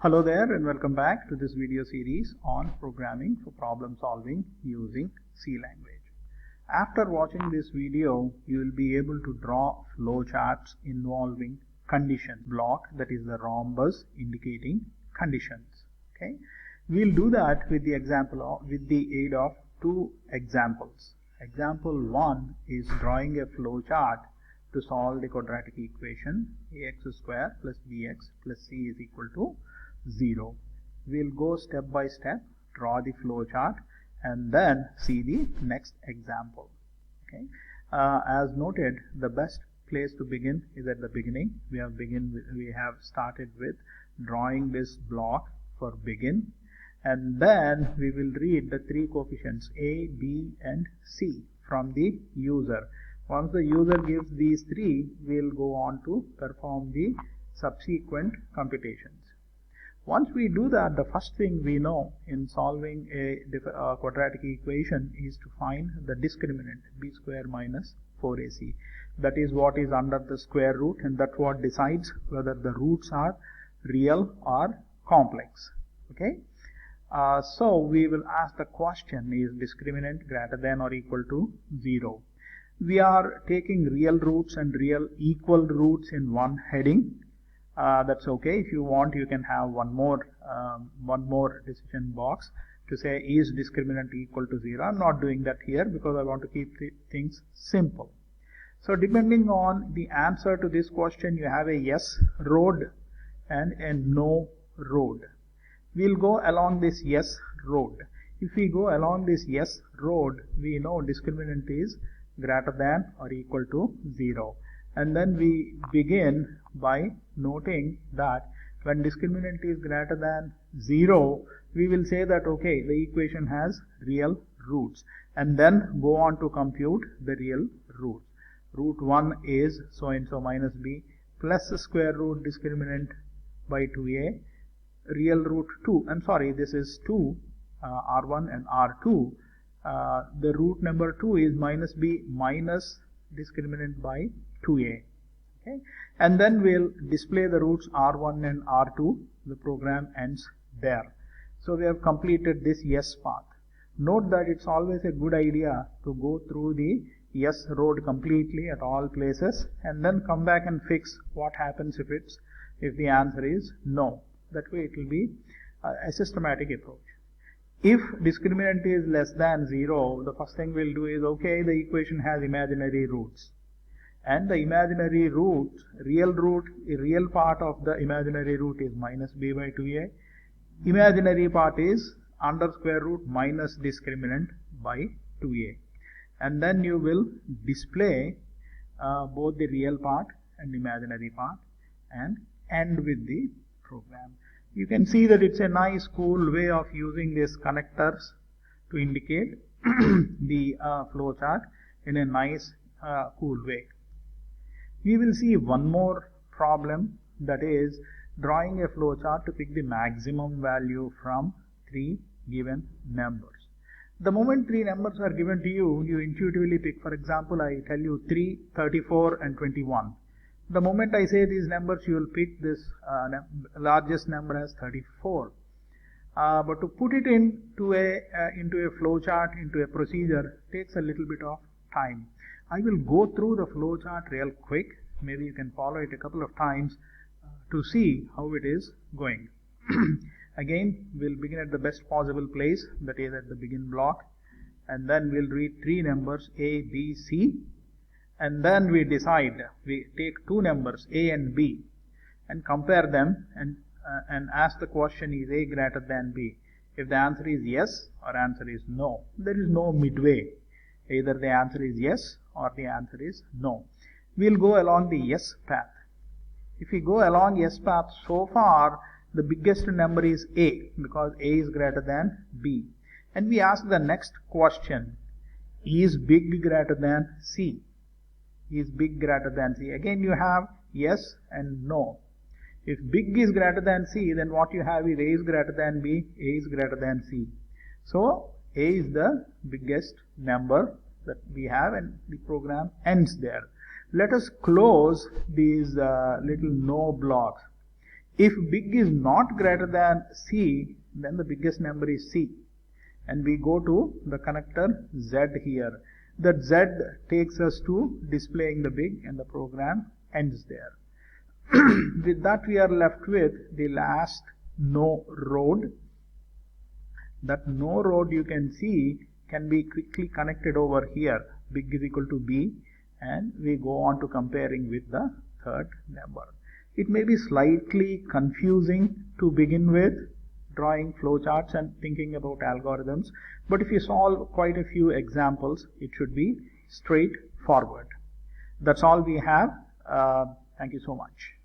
Hello there and welcome back to this video series on programming for problem solving using C language. After watching this video, you will be able to draw flowcharts involving condition block, that is the rhombus indicating conditions. Okay, we'll do that with the aid of two examples. Example 1 is drawing a flowchart to solve the quadratic equation ax square plus bx plus c is equal to 0. We'll go step by step, draw the flowchart, and then see the next example. Okay. As noted, the best place to begin is at the beginning. We have started with drawing this block for begin, and then we will read the three coefficients a, b, and c from the user. Once the user gives these three, we'll go on to perform the subsequent computations. Once we do that, the first thing we know in solving a quadratic equation is to find the discriminant b square minus 4ac. That is what is under the square root, and that's what decides whether the roots are real or complex. Okay. So we will ask the question, is discriminant greater than or equal to 0? We are taking real roots and real equal roots in one heading. That's okay. If you want, you can have one more decision box to say is discriminant equal to 0. I'm not doing that here because I want to keep things simple. So depending on the answer to this question, you have a yes road and a no road. We'll go along this yes road. If we go along this yes road, we know discriminant is greater than or equal to 0. And then we begin by noting that when discriminant is greater than 0, we will say that okay, the equation has real roots, and then go on to compute the real roots. Root 1 is so and so minus b plus the square root discriminant by 2a. Real root 2, I'm sorry, this is 2, r1 and r2. The root number 2 is minus b minus discriminant by 2a. Okay, and then we'll display the roots r1 and r2. The program ends there. So we have completed this yes path. Note that it's always a good idea to go through the yes road completely at all places and then come back and fix what happens if the answer is no. That way it will be a systematic approach. If discriminant is less than 0, the first thing we'll do is, okay, the equation has imaginary roots. And the imaginary root, real part of the imaginary root is minus b by 2a. Imaginary part is under square root minus discriminant by 2a. And then you will display both the real part and imaginary part and end with the program. You can see that it's a nice cool way of using these connectors to indicate the flowchart in a nice cool way. We will see one more problem, that is drawing a flowchart to pick the maximum value from three given numbers. The moment three numbers are given to you, you intuitively pick. For example, I tell you 3, 34 and 21. The moment I say these numbers, you will pick this largest number as 34. But to put it into a flowchart, into a procedure, takes a little bit of time. I will go through the flowchart real quick. Maybe you can follow it a couple of times to see how it is going. Again, we'll begin at the best possible place, that is at the begin block, and then we'll read three numbers a, b, c. And then we decide, we take two numbers a and b and compare them and ask the question, is a greater than b? If the answer is yes or answer is no, there is no midway. Either the answer is yes or the answer is no. We'll go along the yes path. If we go along yes path, so far the biggest number is a, because a is greater than b. And we ask the next question, is big greater than c? Is big greater than c? Again you have yes and no. If big is greater than c, then what you have is a is greater than b, a is greater than c. So a is the biggest number that we have, and the program ends there. Let us close these little no blocks. If big is not greater than C, then the biggest number is C. And we go to the connector Z here. That Z takes us to displaying the big, and the program ends there. With that, we are left with the last no road. That no road, you can see, can be quickly connected over here. Big is equal to B, and we go on to comparing with the third number. It may be slightly confusing to begin with, drawing flowcharts and thinking about algorithms, but if you solve quite a few examples, it should be straightforward. That's all we have. Thank you so much.